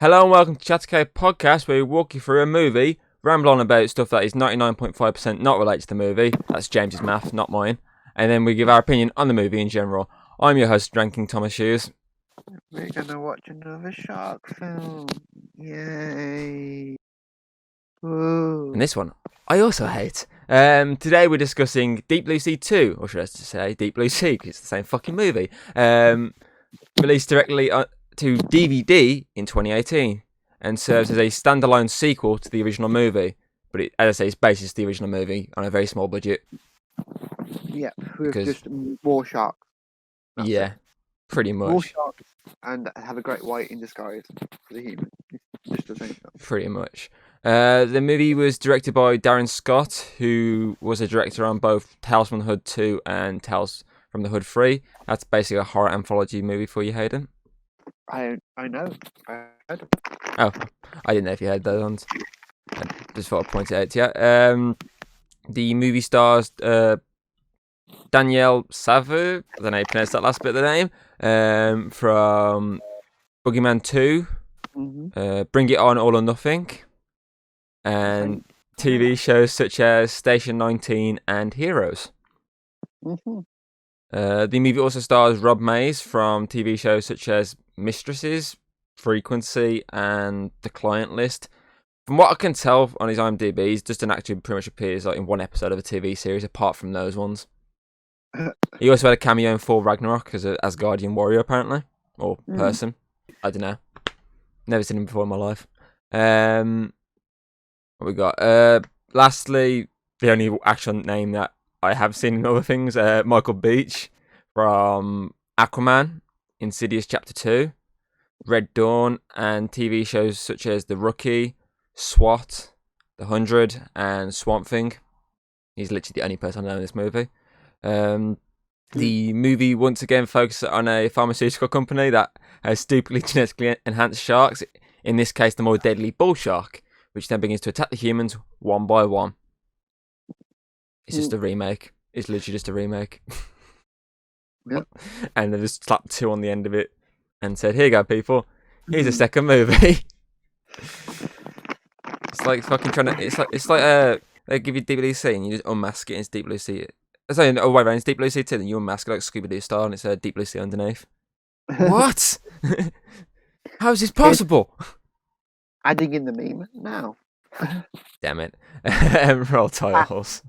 Hello and welcome to Chattercade Podcast, where we walk you through a movie, ramble on about stuff that is 99.5% not related to the movie. That's James's math, not mine. And then we give our opinion on the movie in general. I'm your host, Dranking Thomas Hughes. We're gonna watch another shark film. Yay! Woo. And this one, I also hate. Today we're discussing Deep Blue Sea 2, or should I say Deep Blue Sea, because it's the same fucking movie. Released directly to DVD in 2018 and serves as a standalone sequel to the original movie. But as I say, it's based on the original movie on a very small budget. Yeah, with just more sharks. That's it. Pretty much. More sharks and have a great white in disguise for the human. Just the same stuff. Pretty much. The movie was directed by Darren Scott, who was a director on both Tales from the Hood 2 and Tales from the Hood 3. That's basically a horror anthology movie for you, Hayden. I know. I heard. Oh, I didn't know if you heard those ones. I just thought I'd point it out to you. The movie stars Danielle Savu, I don't know how you pronounce that last bit of the name, from Boogeyman 2, Bring It On, All or Nothing, and TV shows such as Station 19 and Heroes. The movie also stars Rob Mays from TV shows such as Mistresses, Frequency, and The Client List. From what I can tell on his IMDb, he's just an actor who pretty much appears in one episode of a TV series, apart from those ones. He also had a cameo in Thor Ragnarok as an Asgardian warrior, apparently. Or person. I don't know. Never seen him before in my life. What we got? Lastly, the only actual name that I have seen in other things, Michael Beach from Aquaman, Insidious Chapter 2, Red Dawn, and TV shows such as The Rookie, SWAT, The 100, and Swamp Thing. He's literally the only person I know in this movie. The movie once again focuses on a pharmaceutical company that has stupidly genetically enhanced sharks, in this case the more deadly bull shark, which then begins to attack the humans one by one. It's just a remake. It's literally just a remake. Yep. And they just slapped 2 on the end of it and said, here you go, people. Here's a second movie. It's like fucking trying to... It's like they give you Deep Blue Sea and you just unmask it and it's Deep Blue Sea. Sorry, no, way around, it's Deep Blue Sea 2, then you unmask it like Scooby-Doo style and it's Deep Blue Sea underneath. What? How is this possible? Adding in the meme now. Damn it. Roll titles.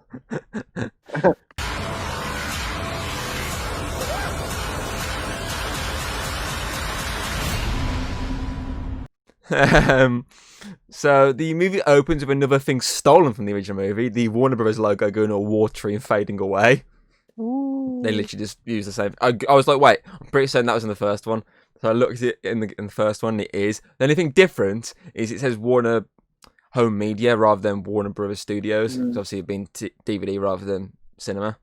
So the movie opens with another thing stolen from the original movie, the Warner Brothers logo going all watery and fading away. Ooh. They literally just used the same. I was like, wait, I'm pretty certain that was in the first one. So I looked at it in the first one, and it is. The only thing different is it says Warner Home Media rather than Warner Brothers Studios. Because obviously it'd been DVD rather than cinema,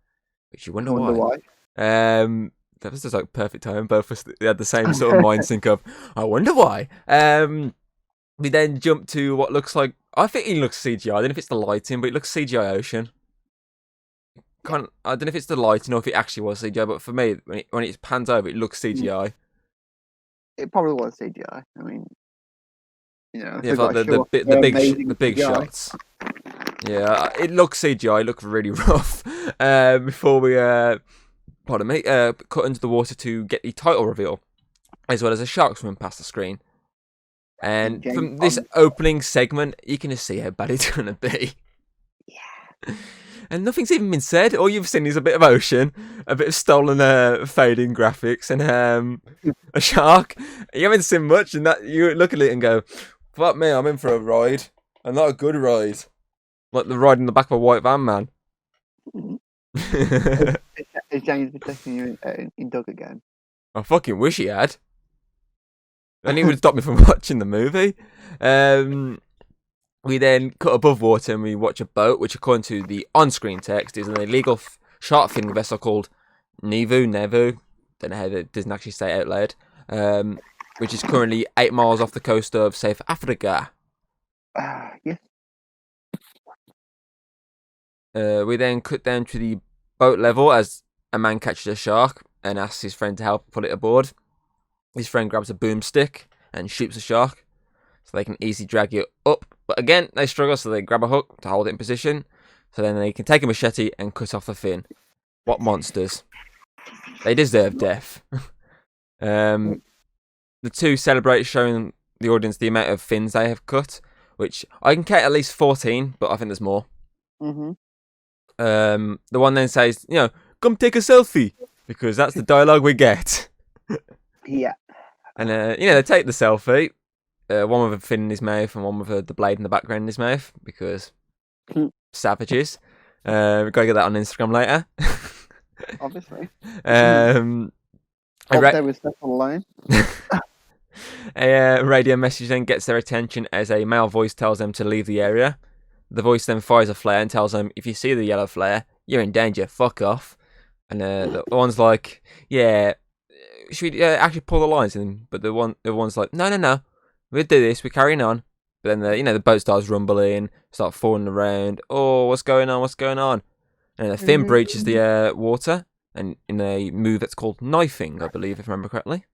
which you wonder why. That was just like perfect time. Both of us had the same sort of mind sync of, I wonder why. We then jump to what looks like, I think it looks CGI. I don't know if it's the lighting, but it looks CGI ocean. I don't know if it's the lighting or if it actually was CGI, but for me, when it pans over, it looks CGI. It probably was CGI. I mean, yeah, like the big shots. Yeah, it looks CGI. It looked really rough. Before we cut into the water to get the title reveal, as well as a shark swimming past the screen. And from this opening segment, you can just see how bad it's going to be. Yeah. And nothing's even been said. All you've seen is a bit of ocean, a bit of stolen fading graphics, and a shark. You haven't seen much, and that you look at it and go, fuck me, I'm in for a ride. And not a good ride. Like the ride in the back of a white van, man. Is James protecting you in Doug again? I fucking wish he had. Then he would have stopped me from watching the movie. We then cut above water and we watch a boat, which according to the on-screen text is an illegal shark finning vessel called Nevu. Don't know how it doesn't actually say it out loud. Which is currently 8 miles off the coast of South Africa. Yes. We then cut down to the boat level as a man catches a shark and asks his friend to help pull it aboard. His friend grabs a boomstick and shoots the shark. so they can easily drag you up. But again, they struggle, so they grab a hook to hold it in position. So then they can take a machete and cut off the fin. What monsters! They deserve death. The two celebrate showing the audience the amount of fins they have cut, which I can count at least 14, but I think there's more. Mhm. The one then says, come take a selfie, because that's the dialogue we get. Yeah. And, they take the selfie, one with a fin in his mouth and one with the blade in the background in his mouth, because savages. We've got to get that on Instagram later. Obviously. A was stuff online. radio message then gets their attention as a male voice tells them to leave the area. The voice then fires a flare and tells them, if you see the yellow flare, you're in danger, fuck off. And the one's like, yeah, should we actually pull the lines in? But the one's like, no, we'll do this, we're carrying on. But then the boat starts rumbling, start falling around. Oh, what's going on? And the fin breaches the water, and in a move that's called knifing, I believe, if I remember correctly.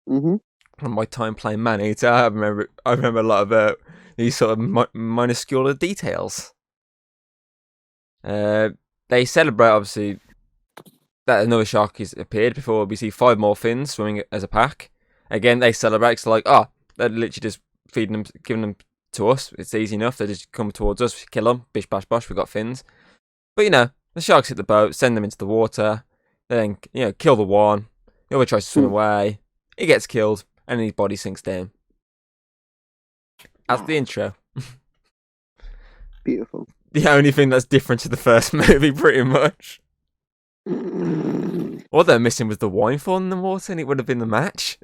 Mhm. From my time playing Man-Eater, I remember a lot of these sort of minuscule details. They celebrate, obviously, that another shark has appeared before we see 5 more fins swimming as a pack. Again, they celebrate, so like, they're literally just feeding them, giving them to us. It's easy enough. They just come towards us, kill them, bish bash bosh, we've got fins. But the sharks hit the boat, send them into the water, then kill the one. The other tries to swim away. He gets killed, and his body sinks down. That's the intro. Beautiful. The only thing that's different to the first movie, pretty much. All they're missing was the wine falling in the water, and it would have been the match.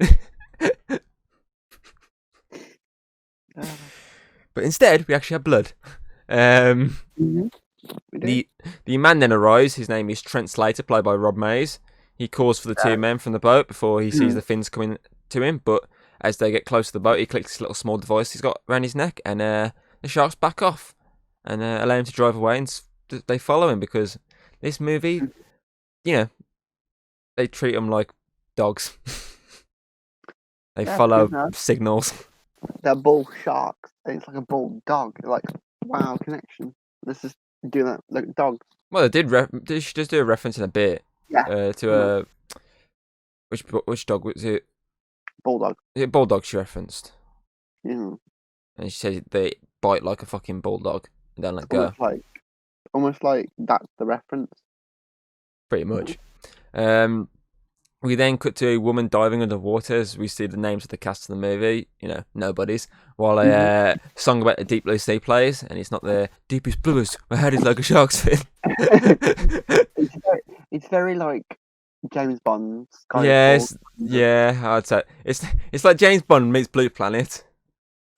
But instead, we actually have blood. The man then arrives. His name is Trent Slater, played by Rob Mays. He calls for the 2 men from the boat before he sees the fins coming to him. But as they get close to the boat, he clicks this little small device he's got around his neck, and the sharks back off and allow him to drive away. And they follow him because this movie, they treat them like dogs. They follow signals. They're bull sharks, and it's like a bull dog. Like, wow, connection. Let's just do that like dogs. Well, they should just do a reference in a bit. Yeah. To which dog was it? Bulldog. Bulldog she referenced. Yeah. And she said they bite like a fucking bulldog and don't let go. Almost like that's the reference. Pretty much. We then cut to a woman diving underwater as we see the names of the cast of the movie, nobodies, while a song about the deep blue sea plays, and it's not the deepest bluest, my head is like a shark's fin. It's very like James Bond's kind of. Yeah, I'd say. It's like James Bond meets Blue Planet.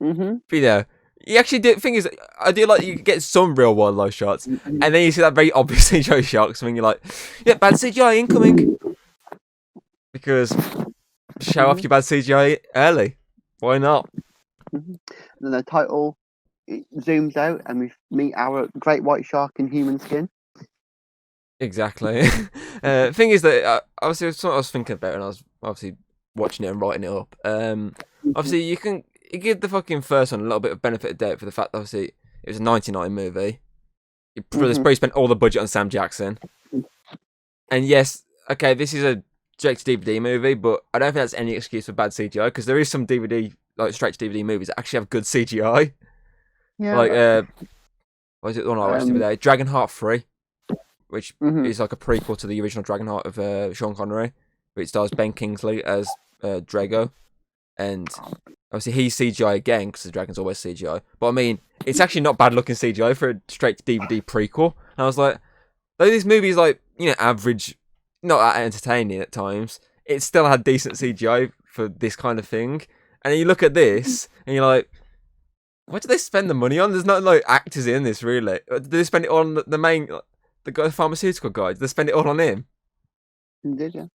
Mm-hmm. But you actually do. Thing is, I do like you get some real wildlife shots, and then you see that very obvious CGI sharks, and you're like, yeah, bad CGI incoming. Because show off your bad CGI early. Why not? And then the title it zooms out, and we meet our great white shark in human skin. Exactly. Thing is that obviously it's what I was thinking about, and I was obviously watching it and writing it up. Obviously you give the fucking first one a little bit of benefit of doubt for the fact that obviously it was a 1999 movie. They probably spent all the budget on Sam Jackson. And yes, okay, this is a direct to DVD movie, but I don't think that's any excuse for bad CGI because there is some DVD, like straight to DVD movies that actually have good CGI. Yeah. Like, what is it the one I watched the other day? Dragonheart 3, which is like a prequel to the original Dragonheart of Sean Connery, which stars Ben Kingsley as Drago. And obviously he's CGI again because the dragon's always CGI. But I mean, it's actually not bad looking CGI for a straight to DVD prequel. And I was like, though this movie is like, average, not that entertaining at times, it still had decent CGI for this kind of thing. And then you look at this and you're like, what do they spend the money on? There's not like actors in this really. Did they spend it on the main, the guy, the pharmaceutical guy? Did they spend it all on him? Did you?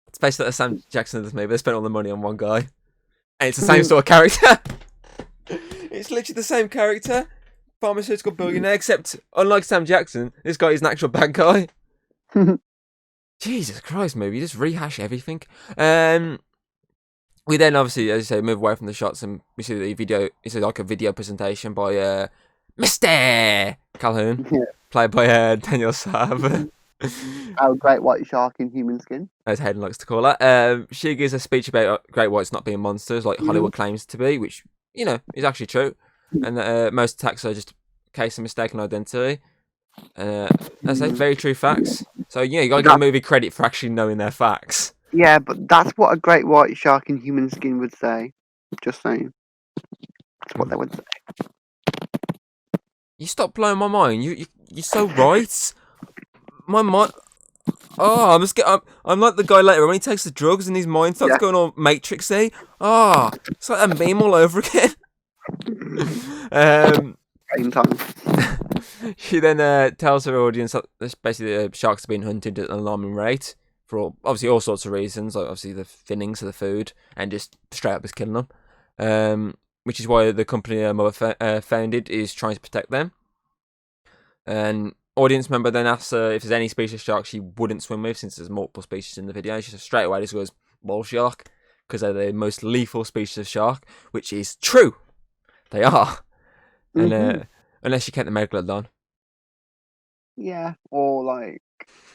It's basically like Sam Jackson of this movie. They spent all the money on one guy. And it's the same sort of character. It's literally the same character. Pharmaceutical billionaire, except unlike Sam Jackson, this guy is an actual bad guy. Jesus Christ, movie. You just rehash everything. We then obviously, as you say, move away from the shots and we see the video. It's like a video presentation by Mr. Calhoun, Yeah. played by Daniel Saab. Our great white shark in human skin. As Hayden likes to call her. She gives a speech about great whites not being monsters like Hollywood claims to be, which, you know, is actually true. And most attacks are just a case of mistaken identity. That's very true facts. So, yeah, you got to give the movie credit for actually knowing their facts. Yeah, but that's what a great white shark in human skin would say. Just saying. That's what they would say. You stop blowing my mind. You're so right. My mind. Oh, I'm like the guy later when he takes the drugs and his mind starts going all Matrixy. Oh, it's like a meme all over again. Same time. She then tells her audience that basically sharks are being hunted at an alarming rate for obviously all sorts of reasons, like obviously the thinnings of the food and just straight up is killing them. Which is why the company her mother founded is trying to protect them. And audience member then asks her if there's any species of shark she wouldn't swim with, since there's multiple species in the video. She says straight away, this goes bull shark, because they're the most lethal species of shark, which is true. They are. And unless you kept the megalodon on. Yeah, or like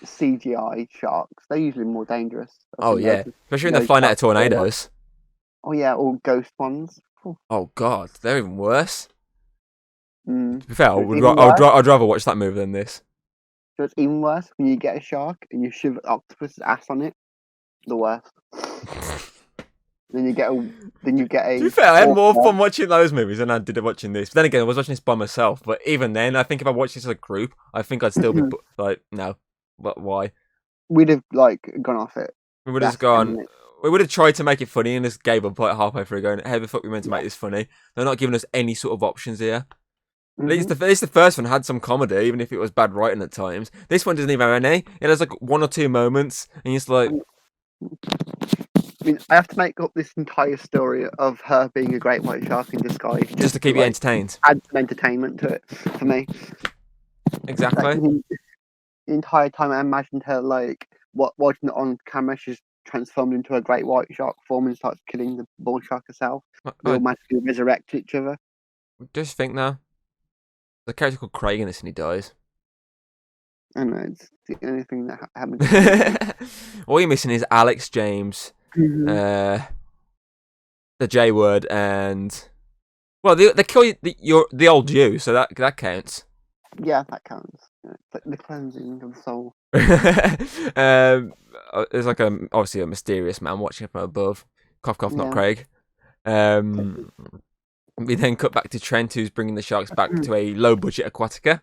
CGI sharks. They're usually more dangerous. Oh yeah, especially when they're flying out of tornadoes. Oh yeah, or ghost ones. Oh god, they're even worse. To be fair, I'd rather watch that movie than this. So it's even worse when you get a shark and you shove an octopus's ass on it. The worst. Then you get a. To be fair, I had more fun watching those movies than I did watching this. But then again, I was watching this by myself. But even then, I think if I watched this as a group, I think I'd still be like, no, but why? We'd have like gone off it. We would have gone. We would have tried to make it funny and just gave up like halfway through, going, "How the fuck we meant to make this funny?" They're not giving us any sort of options here. At least the first one had some comedy, even if it was bad writing at times. This one doesn't even have any. It has like one or two moments, and you're just like. I mean, I have to make up this entire story of her being a great white shark in disguise. Just to keep you entertained. Add some entertainment to it, for me. Exactly. Like, the entire time I imagined her, like, watching it on camera, she's transformed into a great white shark form and starts killing the bull shark herself. They all magically resurrect each other. Just think now. The character called Craig in this and he dies. I know, it's the only thing that happened. All you're missing is Alex James, the J word, and well, they kill you, the old you, so that counts. Yeah, that counts. Yeah, it's like the cleansing of the soul. There's like obviously a mysterious man watching from above. Cough, cough, not Craig. We then cut back to Trent, who's bringing the sharks back to a low-budget Aquatica.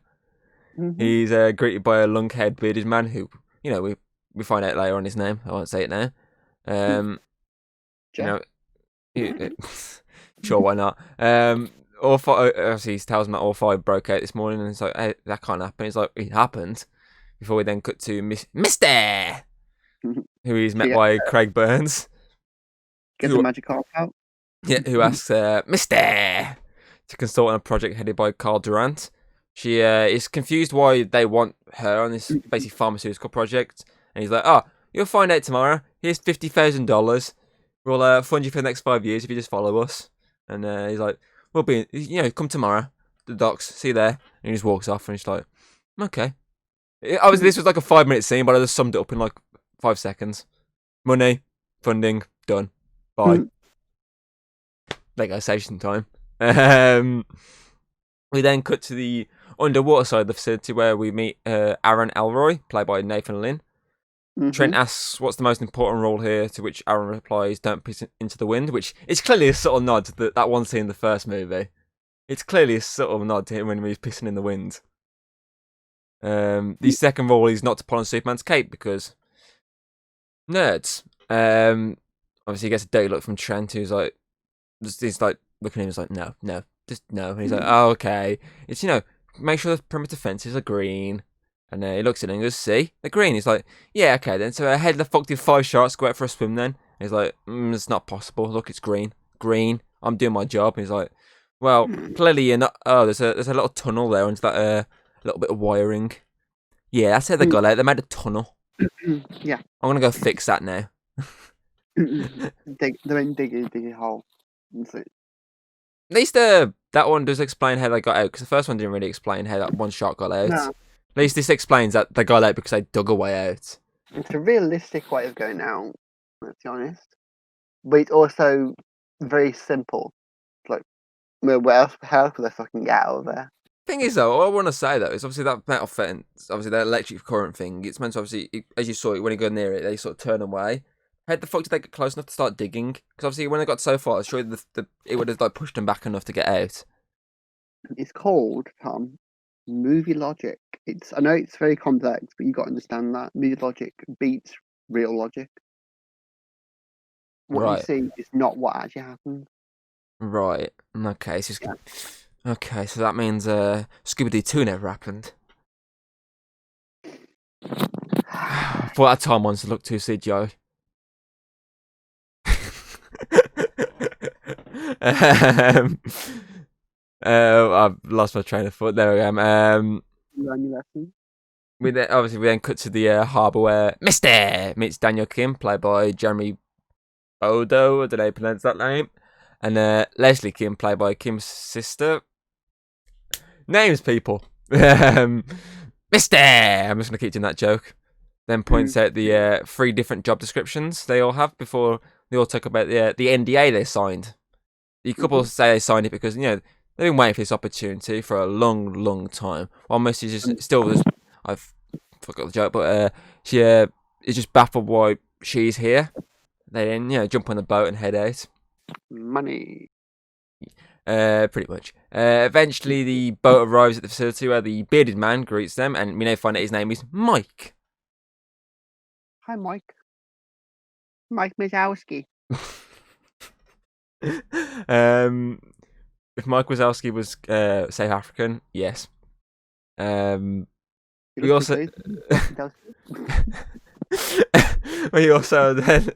He's greeted by a long-haired bearded man who, you know, we find out later on his name. I won't say it now. You know, sure, why not? All five, obviously, he tells him that all five broke out this morning, and it's like, hey, that can't happen. It's like, it happened. Before we then cut to Mr. who is met by Craig Burns. Get the magic harp out. Yeah, who asks Mr. to consult on a project headed by Carl Durant. She is confused why they want her on this basically pharmaceutical project. And he's like, oh, you'll find out tomorrow. Here's $50,000. We'll fund you for the next 5 years if you just follow us. And he's like, we'll be, come tomorrow. The docks, see you there. And he just walks off and he's like, okay. Obviously, this was like a 5-minute scene, but I just summed it up in like 5 seconds. Money, funding, done. Bye. Like I saved some time. We then cut to the underwater side of the facility where we meet Aaron Elroy, played by Nathan Lynn. Trent asks what's the most important role here, to which Aaron replies, don't piss into the wind, which is clearly a subtle nod to that one scene in the first movie. It's clearly a subtle nod to him when he's pissing in the wind. The second role is not to pull on Superman's cape because nerds. Obviously he gets a dirty look from Trent, who's like, he's like looking at him, he's like, no, just no. And he's like, oh, okay. It's, make sure the perimeter fences are green. And he looks at it and goes, see, they're green. He's like, yeah, okay then. So how the fuck did 5 sharks go out for a swim then? And he's like, it's not possible. Look, it's green. Green. I'm doing my job. And he's like, well, clearly you're not. Oh, there's a little tunnel there and that little bit of wiring. Yeah, that's how they got out. They made a tunnel. Yeah. I'm gonna go fix that now. They're in diggy hole. At least that one does explain how they got out, because the first one didn't really explain how that one shark got out. No, At least this explains that they got out because they dug a way out. it's a realistic way of going out. Let's be honest, but it's also very simple. Like, how else would I fucking get out of there? Thing is, though, all I want to say though is obviously that metal fence, obviously that electric current thing. It's meant to obviously, as you saw it when you go near it, they sort of turn away. How the fuck did they get close enough to start digging? Because obviously when they got so far, surely it would have like pushed them back enough to get out. It's called, Tom, movie logic. I know it's very complex, but you got to understand that movie logic beats real logic. What you see is not what actually happens. Right. Okay. Okay. So that means Scooby-Doo 2 never happened. For that time once to look too CGI. I've lost my train of thought. There we go. Learn your lesson. We then cut to the harbour where Mister meets Daniel Kim, played by Jeremy Bodo. I don't know how to pronounce that name, and Leslie Kim, played by Kim's sister. Names, people. Mister. I'm just gonna keep doing that joke. Then points out the 3 different job descriptions they all have before they all talk about the NDA they signed. The couple say they signed it because they've been waiting for this opportunity for a long, long time. While Misty just still, I've forgot the joke, but she is just baffled why she's here. They then jump on the boat and head out. Money. Pretty much. Eventually, the boat arrives at the facility where the bearded man greets them, and we now find out his name is Mike. Hi, Mike. Mike Wazowski. If Mike Wazowski was South African, yes. We also then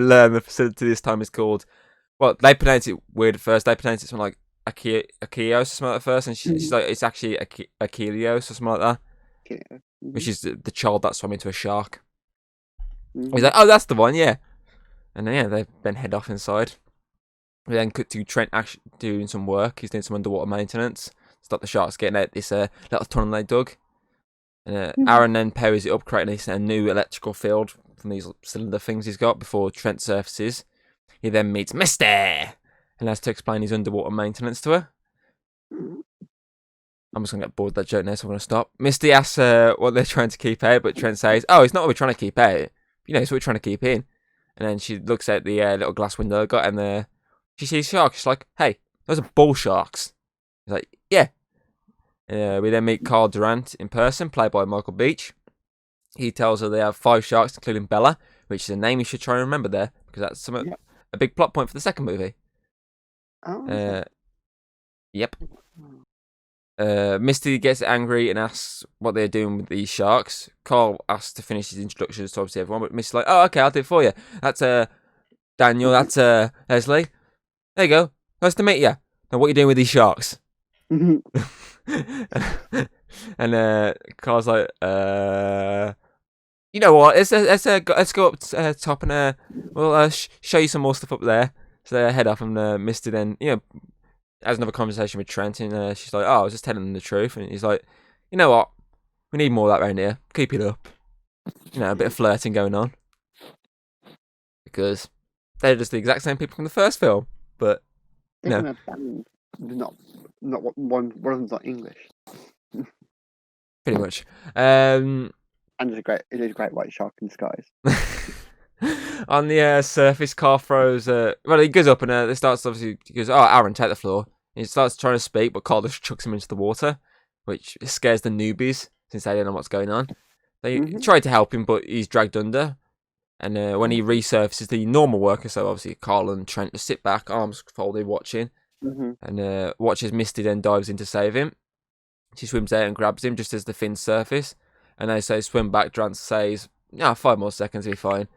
learn the facility this time is called. Well, they pronounce it weird at first. They pronounce it something like Akios or something at first, and she's like, it's actually Achilleos or something like that, which is the child that swam into a shark. He's like, oh, that's the one, yeah. And then they then head off inside. We then cut to Trent actually doing some work. He's doing some underwater maintenance. Stop the sharks getting out this little tunnel they dug. And Aaron then powers it up, creating a new electrical field from these cylinder things he's got before Trent surfaces. He then meets Mister and has to explain his underwater maintenance to her. I'm just going to get bored of that joke now, so I'm going to stop. Misty asks what they're trying to keep out, but Trent says, oh, it's not what we're trying to keep out. It's what we're trying to keep in. And then she looks out the little glass window I got, and she sees sharks. She's like, hey, those are bull sharks. He's like, yeah. We then meet Carl Durant in person, played by Michael Beach. He tells her they have 5 sharks, including Bella, which is a name you should try and remember there, because that's a big plot point for the second movie. Oh, yep. Misty gets angry and asks what they're doing with these sharks. Carl asks to finish his introductions to obviously everyone, but Misty's like, oh, okay, I'll do it for you. That's Daniel, that's Leslie. There you go. Nice to meet you. Now, what are you doing with these sharks? And Carl's like, you know what? Let's go up top and we'll show you some more stuff up there. So they head off, and Misty then has another conversation with Trent, and she's like, oh, I was just telling them the truth, and he's like, you know what? We need more of that around here. Keep it up. A bit of flirting going on, because they're just the exact same people from the first film, but not one of them's not English. Pretty much. And it is a great white shark in disguise. On the surface, Carl throws. He goes up and it starts. Obviously, he goes, "Oh, Aaron, take the floor." He starts trying to speak, but Carl just chucks him into the water, which scares the newbies since they don't know what's going on. They try to help him, but he's dragged under. And when he resurfaces, the normal worker, so obviously Carl and Trent, just sit back, arms folded, watching, and watches Misty then dives in to save him. She swims out and grabs him just as the fins surface, and they say swim back. Durant says, 5 more seconds, will be fine.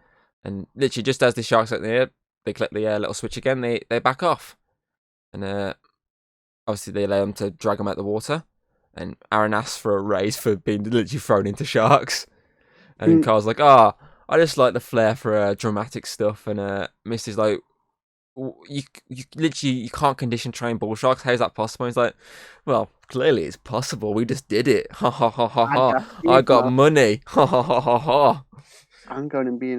And literally, just as the sharks out there, they click the little switch again, they back off. And obviously, they allow them to drag them out the water. And Aaron asks for a raise for being literally thrown into sharks. And Carl's like, I just like the flair for dramatic stuff, and Misty's like, you literally you can't condition train bull sharks. How's that possible? He's like, well, clearly it's possible. We just did it. Ha ha ha ha And ha. that's I it, got no. money. Ha ha ha ha ha. I'm going to be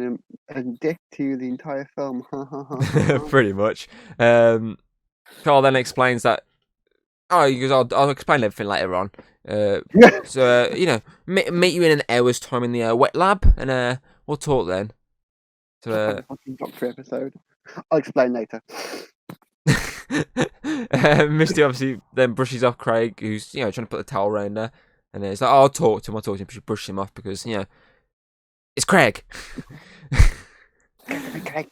a dick to you the entire film. Ha ha ha ha. Pretty much. Carl then explains that. Oh, he goes, I'll explain everything later on. So you know, meet you in an hour's time in the wet lab, and we'll talk then. So Fucking Doctor episode. I'll explain later. Misty obviously then brushes off Craig, who's trying to put the towel around her, and then it's like, oh, I'll talk to him. But she brushes him off because it's Craig. Okay.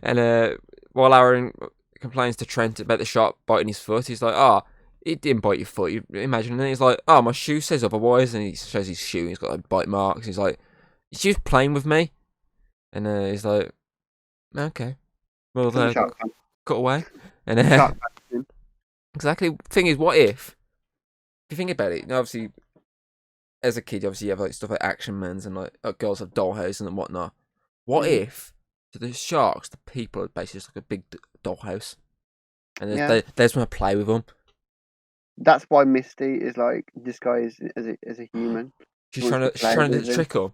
And while Aaron complains to Trent about the shark biting his foot, he's like, oh, it didn't bite your foot. You imagine. And then he's like, oh, my shoe says otherwise, and he shows his shoe. And he's got like bite marks. He's like, she was playing with me, and he's like, okay, well, cut away. And exactly. Thing is, what if you think about it? Obviously, as a kid, obviously you have like stuff like Action Mans and like girls have dollhouses and whatnot. What if to the sharks, the people are basically just like a big dollhouse, and they just want to play with them? That's why Misty is like disguised as a human. She's trying to trick them.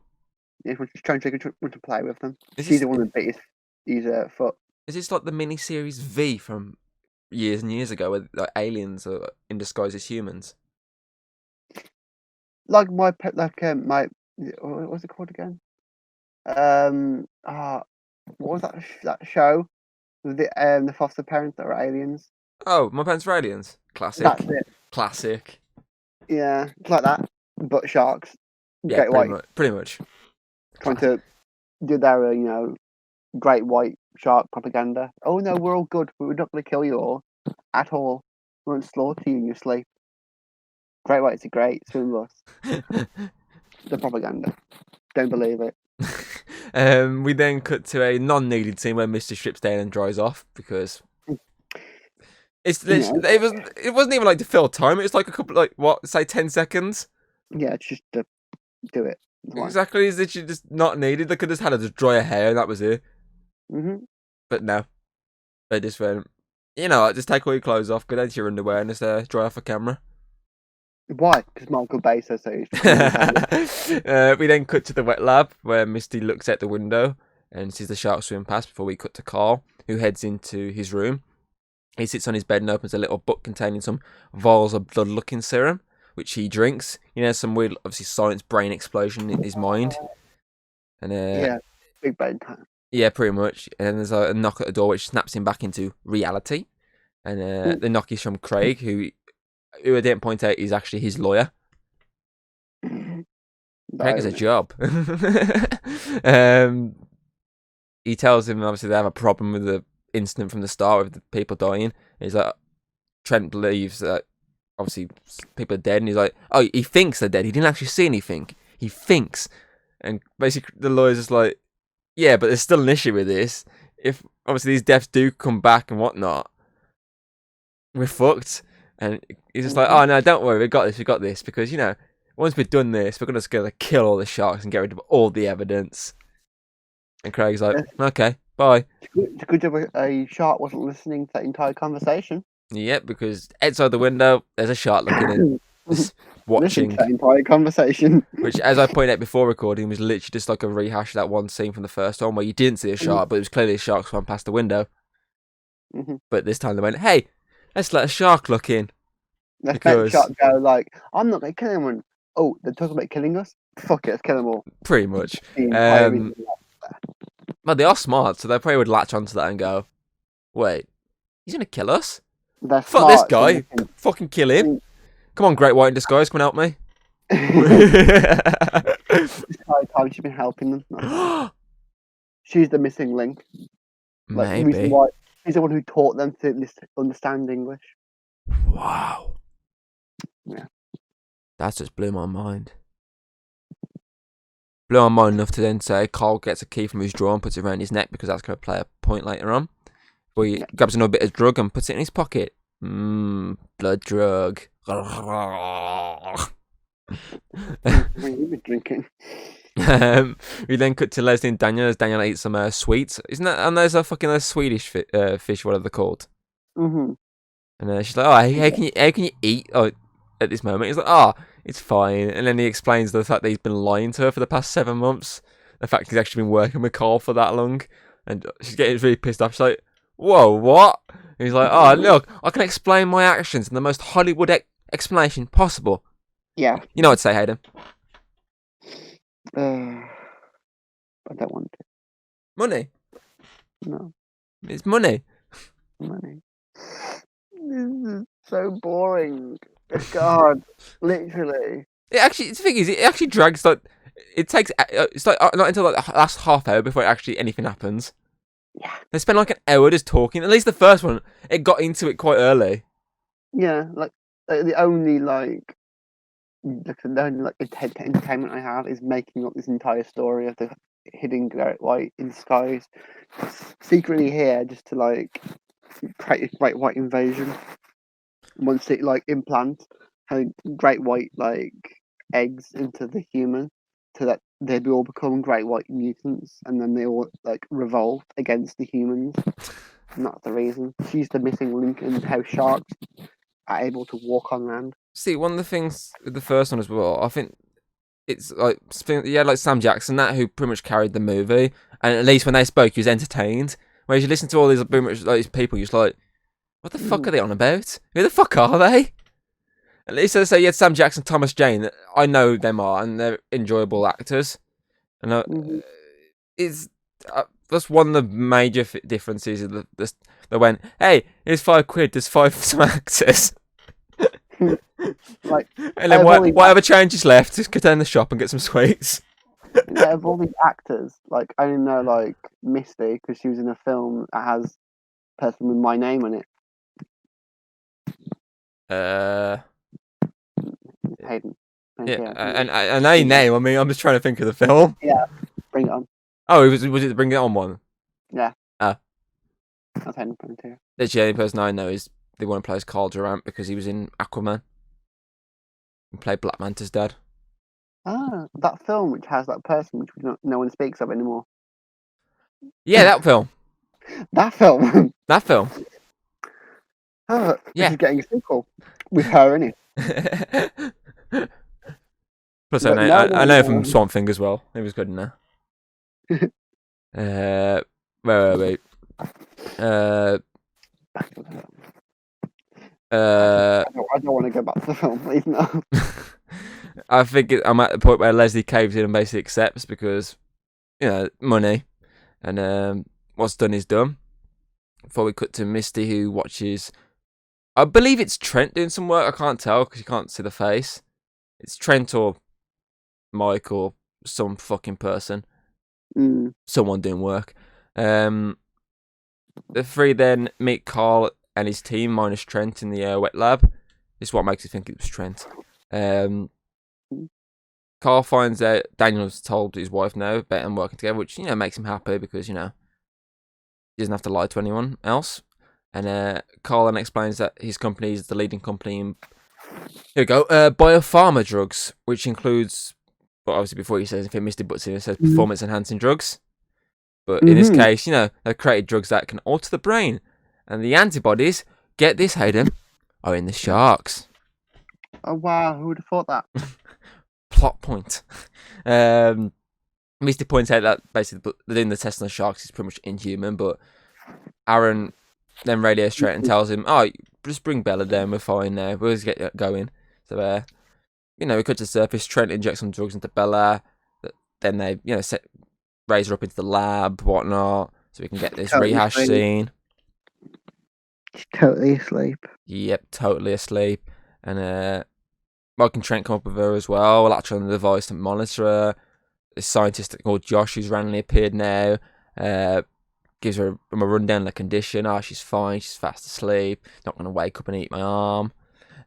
Yeah, she's trying to play with them. She's the one that bit his foot. Is this like the mini-series V from years and years ago, where like aliens are in disguise as humans? Like my what was it called again? What was that show with the foster parents that were aliens? Oh, My Parents Were Aliens. Classic. That's it. Classic. Yeah, it's like that, but sharks. Yeah, pretty much. Trying to do their great white shark propaganda. Oh no, we're all good. We're not going to kill you all at all. We won't slaughter you in your sleep. Great whites are great. Swim with us. The propaganda. Don't believe it. We then cut to a non-needed scene where Mr. strips down and dries off because it wasn't even like to fill time. It was like a couple, like what, say 10 seconds. Yeah, it's just to do it. Exactly, it's literally just not needed. They could have just had her just dry her hair and that was it. But no, they just went, just take all your clothes off, go down to your underwear and just dry off a camera. Why? Because Michael Bay says so. We then cut to the wet lab where Misty looks out the window and sees the shark swim past before we cut to Carl, who heads into his room. He sits on his bed and opens a little book containing some vials of blood-looking serum, which he drinks. Some weird, obviously, science brain explosion in his mind. And yeah, big brain time. Yeah, pretty much. And then there's a knock at the door which snaps him back into reality. And the knock is from Craig, who I didn't point out is actually his lawyer. Craig has a job. He tells him obviously they have a problem with the incident from the start with the people dying. He's like, Trent believes that obviously people are dead, and he's like, oh, he thinks they're dead. He didn't actually see anything. He thinks, and basically the lawyer's just like, yeah, but there's still an issue with this. If obviously these deaths do come back and whatnot, we're fucked. And he's just like, oh no, don't worry, we got this, because once we've done this, we're just gonna kill all the sharks and get rid of all the evidence. And Craig's like, okay, bye. It's good that a shark wasn't listening to that entire conversation. Yep, because outside the window, there's a shark looking in, just watching that entire conversation. Which, as I pointed out before recording, was literally just like a rehash of that one scene from the first one where you didn't see a shark, but it was clearly a shark swam past the window. But this time they went, hey, let's let a shark look in. Let's let the shark go like, I'm not going to kill anyone. Oh, they're talking about killing us? Fuck it, let's kill them all. Pretty much. Well, they are smart, so they probably would latch onto that and go, wait, he's going to kill us? Fuck this guy. Fucking kill him. Come on, Great White in disguise, come and help me. This entire time she's been helping them. She's the missing link. Maybe. She's the one who taught them to understand English. Wow. Yeah. That just blew my mind. Blew my mind enough to then say Carl gets a key from his drawer and puts it around his neck because that's going to play a point later on. But he grabs another bit of drug and puts it in his pocket. Blood drug. What have you been drinking? We then cut to Leslie and Daniel as Daniel eats some sweets. Isn't that? And there's a fucking Swedish fish, whatever they're called. Mm-hmm. And she's like, "Oh, how can you eat?" Oh, at this moment, he's like, "Oh, it's fine." And then he explains the fact that he's been lying to her for the past 7 months. The fact he's actually been working with Carl for that long, and she's getting really pissed off. She's like, "Whoa, what?" And he's like, "Oh, look, I can explain my actions in the most Hollywood explanation possible." Yeah. You know what to say, Hayden? I don't want to. Money. No It's money. money. This is so boring. God, literally. The thing is, it actually drags like it takes. It's like not until like the last half hour before actually anything happens. Yeah. They spend like an hour just talking. At least the first one, it got into it quite early. Yeah, like the only entertainment I have is making up this entire story of the hidden Great White in skies, secretly here just to like create a Great White invasion. Once it like implants a Great White like eggs into the human, so that they all become Great White mutants, and then they all like revolt against the humans. And that's the reason. She's the missing link in how sharks are able to walk on land. See, one of the things with the first one as well, I think it's like like Sam Jackson, that who pretty much carried the movie, and at least when they spoke, he was entertained. Whereas you listen to all these pretty much like these people, you're just like, what the fuck are they on about? Who the fuck are they? At least they say you had Sam Jackson, Thomas Jane. I know them are, and they're enjoyable actors. And it's that's one of the major differences. They went, hey, here's £5. There's 5 some actors. Like, and then whatever changes left, just go down the shop and get some sweets. Out of all these actors, like I only know like Misty because she was in a film that has a person with my name on it. Hayden. Yeah, and I know your name. I mean, I'm just trying to think of the film. Yeah, Bring It On. Oh, was it the Bring It On one? Yeah. Ah. That's Hayden Panettiere. That's the only person I know is the one who plays Carl Durant because he was in Aquaman. He played Black Manta's dad. Ah, that film which has that person which no one speaks of anymore. Yeah, that film. That film. That film. Oh, yeah. She's getting a sequel with her in it. Plus, I know from Swamp Thing as well. It was good in there. Where were we? Back to the film. I don't want to go back to the film, please, no. I think I'm at the point where Leslie caves in and basically accepts because, money. And what's done is done. Before we cut to Misty, who watches... I believe it's Trent doing some work. I can't tell because you can't see the face. It's Trent or Mike or some fucking person. Someone doing work. The three then meet Carl and his team minus Trent in the wet lab. This is what makes you think it was Trent. Carl finds out Daniel's told his wife no about them working together, which makes him happy because he doesn't have to lie to anyone else. And Carl then explains that his company is the leading company in biopharma drugs, which includes, but obviously before he says anything, Misty butts in and says performance enhancing drugs. But in this case, they've created drugs that can alter the brain, and the antibodies, get this, Hayden, are in the sharks. Oh wow, who would have thought that? Plot point. Misty points out that basically doing the test on the sharks is pretty much inhuman, but Aaron then radios straight and tells him, "Oh, just bring Bella down. We're fine now. We'll just get going." So, we cut to the surface. Trent injects some drugs into Bella. Then they, raise her up into the lab, whatnot, so we can get this rehash scene. She's totally asleep. Yep, totally asleep. And Mike and Trent come up with her as well. Latch on the device to monitor her. This scientist called Josh, who's randomly appeared now, gives her a rundown of the condition. Oh, she's fine. She's fast asleep. Not going to wake up and eat my arm.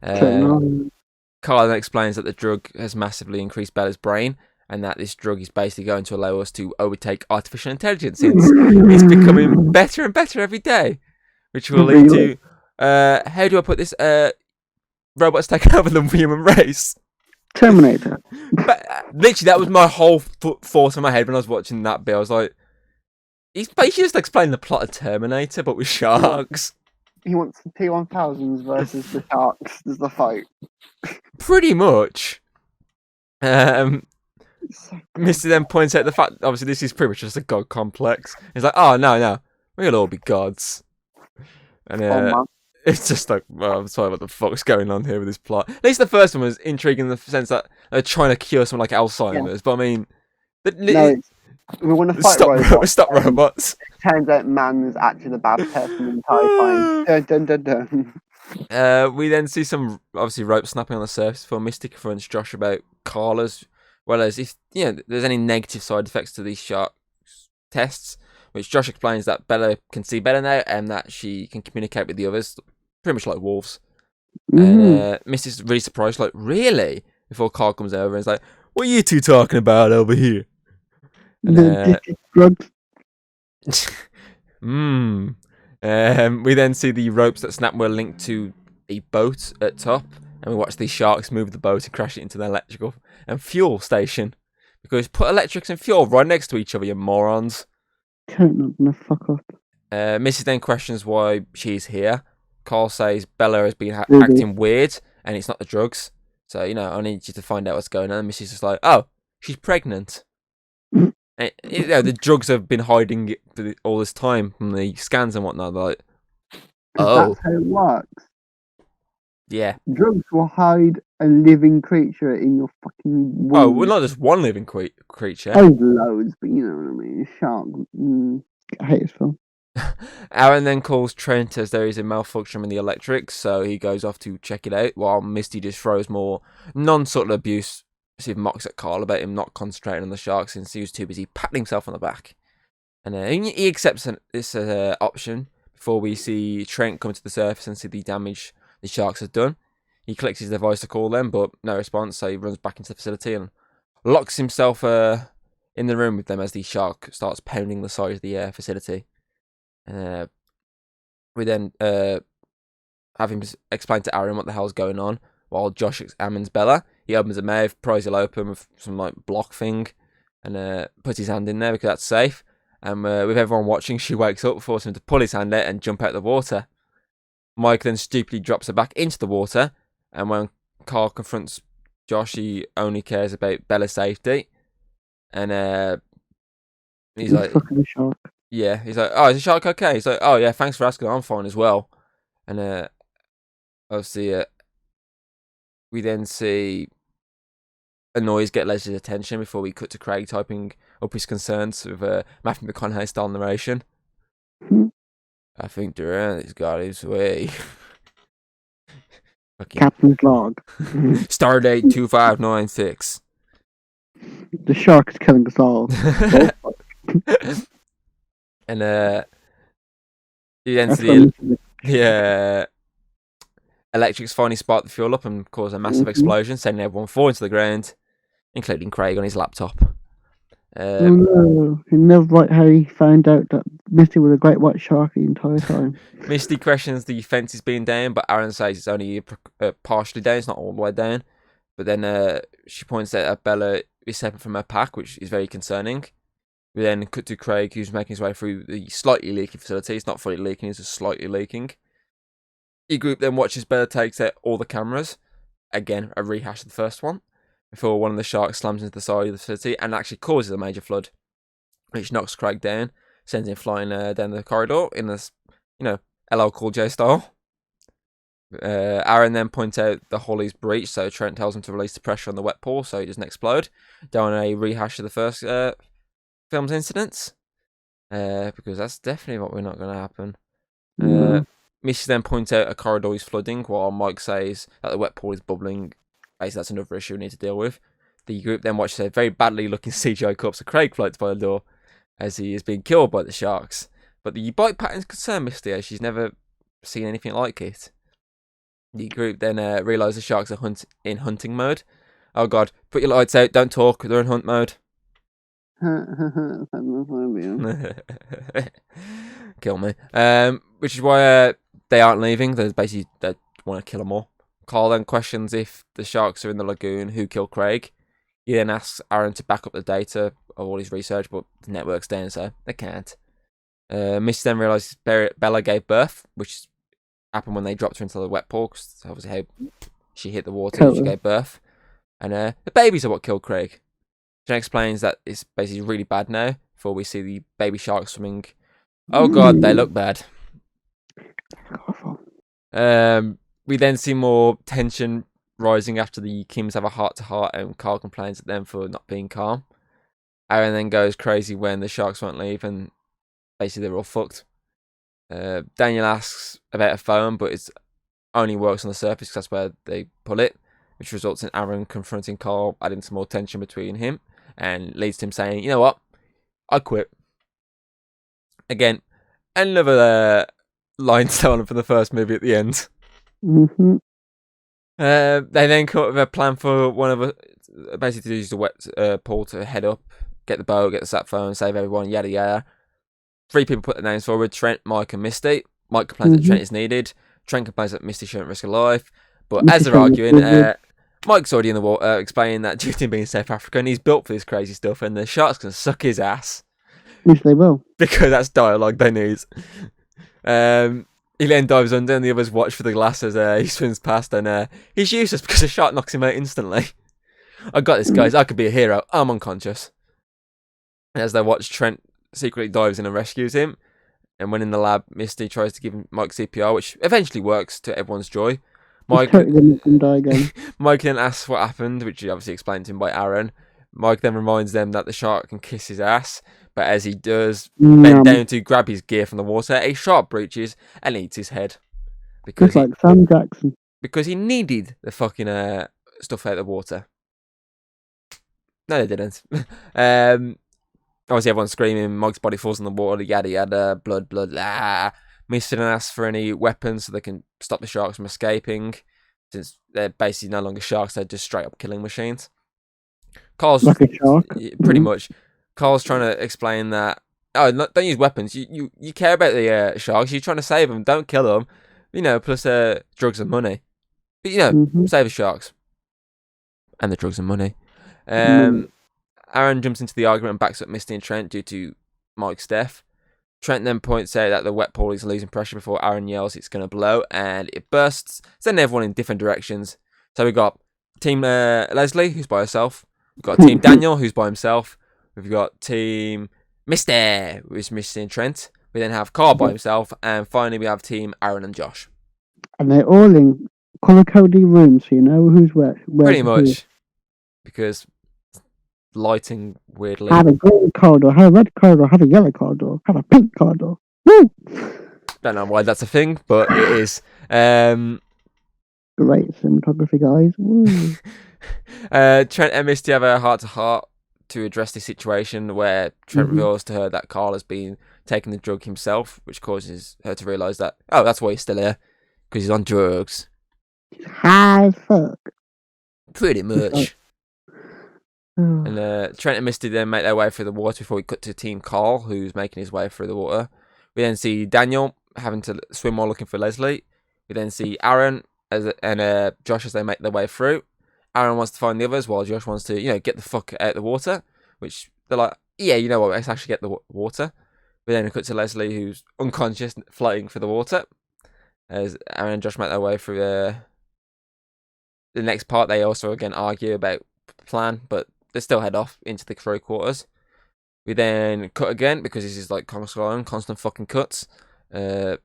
Carl then explains that the drug has massively increased Bella's brain, and that this drug is basically going to allow us to overtake artificial intelligence since it's becoming better and better every day, which will lead to how do I put this? Robots taking over the human race. Terminator. But literally, that was my whole thought in my head when I was watching that bit. I was like, he's basically just explaining the plot of Terminator, but with sharks. He wants the T-1000s versus the sharks as the fight. Pretty much. So Misty then points out the fact, obviously, this is pretty much just a god complex. He's like, oh, no, we'll all be gods. And man. it's just like, well, I'm sorry, what the fuck's going on here with this plot? At least the first one was intriguing in the sense that they're trying to cure someone like Alzheimer's, but I mean, we want to fight robots. Stop robots. Turns out man is actually the bad person the entire time. Dun, dun, dun, dun. We then see some, obviously, rope snapping on the surface before Misty confronts Josh about Carla's, well as if, there's any negative side effects to these shark tests, which Josh explains that Bella can see better now and that she can communicate with the others, pretty much like wolves. And Misty's really surprised, like, really? Before Carl comes over and is like, what are you two talking about over here? And, drugs. We then see the ropes that snap were linked to a boat at top, and we watch these sharks move the boat and crash it into the electrical and fuel station. Because put electrics and fuel right next to each other, you morons. Not gonna fuck up. Mrs. then questions why she's here. Carl says Bella has been acting weird, and it's not the drugs. So, I need you to find out what's going on. And Mrs. is like, oh, she's pregnant. And, the drugs have been hiding it for all this time from the scans and whatnot. They're like, oh. That's how it works. Yeah. Drugs will hide a living creature in your fucking womb. Oh, well, not just one living creature. Oh, loads, but you know what I mean. Shark. I hate this film. Aaron then calls Trent as there is a malfunction in the electrics, so he goes off to check it out, while Misty just throws more non-subtle abuse. She mocks at Carl about him not concentrating on the sharks since he was too busy patting himself on the back. And he accepts this option before we see Trent come to the surface and see the damage the sharks have done. He clicks his device to call them, but no response, so he runs back into the facility and locks himself in the room with them as the shark starts pounding the side of the facility. We then have him explain to Aaron what the hell's going on, while Josh examines Bella. He opens her mouth, pries it open with some block thing, and puts his hand in there because that's safe. And with everyone watching, she wakes up, forcing him to pull his hand out and jump out of the water. Mike then stupidly drops her back into the water, and when Carl confronts Josh, he only cares about Bella's safety. And he's like, fucking shark. Yeah, he's like, oh, is the shark okay? He's like, oh yeah, thanks for asking, I'm fine as well. And obviously, we then see a noise get Leslie's attention before we cut to Craig typing up his concerns with Matthew McConaughey style narration. I think Durant's got his way. Captain's log. Stardate 2596. The shark is killing us all. And you then see the electrics finally spark the fuel up and cause a massive explosion, sending everyone falling to the ground, including Craig on his laptop. Oh no, he never liked how he found out that Misty was a great white shark the entire time. Misty questions the fence is being down, but Aaron says it's only partially down, it's not all the way down. But then she points out that Bella is separate from her pack, which is very concerning. We then cut to Craig, who's making his way through the slightly leaky facility. It's not fully leaking, it's just slightly leaking. The group then watches Bella takes out all the cameras. Again, a rehash of the first one. Before one of the sharks slams into the side of the facility and actually causes a major flood, which knocks Craig down, sends him flying down the corridor in this, LL Cool J style. Aaron then points out the hull is breached, so Trent tells him to release the pressure on the wet pool so he doesn't explode. Down a rehash of the first film's incidents, because that's definitely what we're not going to happen. Missy then points out a corridor is flooding, while Mike says that the wet pool is bubbling. Basically, that's another issue we need to deal with. The group then watches a very badly looking CGI corpse of Craig floats by the door as he is being killed by the sharks. But the bite patterns concern Misty as she's never seen anything like it. The group then realise the sharks are in hunting mode. Oh god, put your lights out, don't talk, they're in hunt mode. Kill me. Which is why they aren't leaving. They want to kill them all. Carl then questions if the sharks are in the lagoon, who killed Craig. He then asks Aaron to back up the data of all his research, but the network's down, so they can't. Misty then realises Bella gave birth, which happened when they dropped her into the wet pool, because obviously how she hit the water, Totally. she gave birth. And the babies are what killed Craig. Jen explains that it's basically really bad now, before we see the baby sharks swimming. Oh god, they look bad. Awful. We then see more tension rising after the Kims have a heart-to-heart, and Carl complains at them for not being calm. Aaron then goes crazy when the sharks won't leave, and basically they're all fucked. Daniel asks about a phone, but it only works on the surface because that's where they pull it, which results in Aaron confronting Carl, adding some more tension between him, and leads to him saying, "You know what? I quit." Again, another line stolen from the first movie at the end. Mm-hmm. They then come up with a plan for one of us, basically to use the wet pool to head up, get the boat, get the sat phone, save everyone, yada yada. 3 people put their names forward: Trent, Mike, and Misty. Mike complains that Trent is needed. Trent complains that Misty shouldn't risk her life. But as they're arguing, Mike's already in the water, explaining that due to him being South African, he's built for this crazy stuff, and the sharks can suck his ass. Yes, they will. Because that's dialogue they need. He then dives under, and the others watch for the glass as he swims past, and he's useless because the shark knocks him out instantly. I got this, guys. I could be a hero. I'm unconscious. And as they watch, Trent secretly dives in and rescues him. And when in the lab, Misty tries to give Mike CPR, which eventually works to everyone's joy. Mike Mike then asks what happened, which is obviously explained to him by Aaron. Mike then reminds them that the shark can kiss his ass, but as he does bend down to grab his gear from the water, a shark breaches and eats his head. Just like Sam Jackson. Because he needed the fucking stuff out of the water. No, they didn't. Obviously, everyone's screaming. Mike's body falls in the water. Yada yada. Blood. Misty then asks for any weapons so they can stop the sharks from escaping. Since they're basically no longer sharks, they're just straight up killing machines. Carl's like a shark. Pretty much. Carl's trying to explain that. Oh, don't use weapons. You care about the sharks. You're trying to save them. Don't kill them. You know, plus drugs and money. But you know, save the sharks and the drugs and money. Aaron jumps into the argument and backs up Misty and Trent due to Mike's death. Trent then points out that the wet pool is losing pressure before Aaron yells it's going to blow, and it bursts, sending everyone in different directions. So we've got Team Leslie, who's by herself. We've got Team Daniel, who's by himself. We've got Team Misty, which is Misty and Trent. We then have Carl by himself, and finally we have Team Aaron and Josh. And they're all in colour-coded rooms, so you know who's where. Pretty much. Because lighting weirdly. Have a green corridor, have a red corridor, have a yellow corridor, have a pink corridor. Woo! Don't know why that's a thing, but it is. Great cinematography, guys. Woo. Trent and Misty have a heart-to-heart to address the situation where Trent reveals to her that Carl has been taking the drug himself, which causes her to realise that, oh, that's why he's still here, because he's on drugs. High fuck. Pretty much. And Trent and Misty then make their way through the water before we cut to Team Carl, who's making his way through the water. We then see Daniel having to swim while looking for Leslie. We then see Aaron and Josh as they make their way through. Aaron wants to find the others, while Josh wants to, get the fuck out of the water. Which they're like, yeah, you know what? Let's actually get the water. We then cut to Leslie, who's unconscious, floating through the water. As Aaron and Josh make their way through the next part, they also again argue about the plan, but they still head off into the crew quarters. We then cut again because this is like constant fucking cuts. Yeah,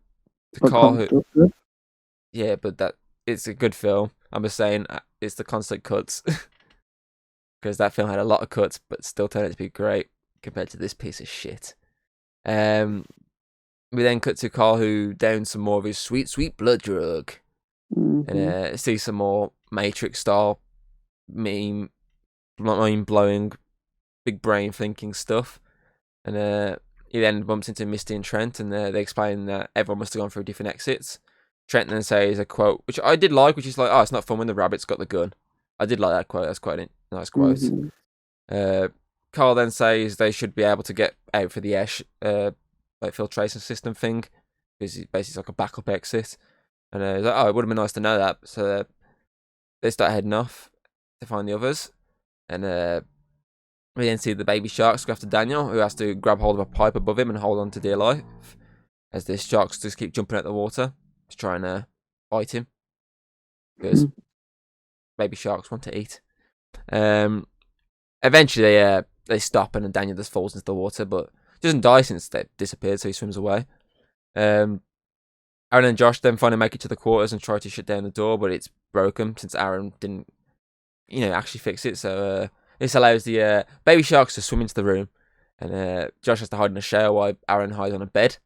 but it's a good film. I'm just saying it's the constant cuts because that film had a lot of cuts, but still turned out to be great compared to this piece of shit. We then cut to Carl, who downs some more of his sweet blood drug, and see some more Matrix style mind-blowing, big brain thinking stuff. And he then bumps into Misty and Trent, and they explain that everyone must have gone through different exits. Trent then says a quote, which I did like, which is like, oh, it's not fun when the rabbit's got the gun. I did like that quote. That's quite a nice quote. Carl then says they should be able to get out for the like filtration system thing, because basically it's like a backup exit. And he's like, oh, it would have been nice to know that. So they start heading off to find the others, and we then see the baby sharks go after Daniel, who has to grab hold of a pipe above him and hold on to dear life, as the sharks just keep jumping out the water to try and bite him, because baby sharks want to eat. Eventually, they stop, and Daniel just falls into the water, but doesn't die since they disappeared, so he swims away. Aaron and Josh then finally make it to the quarters and try to shut down the door, but it's broken since Aaron didn't, actually fix it. So this allows the baby sharks to swim into the room, and Josh has to hide in a shower while Aaron hides on a bed.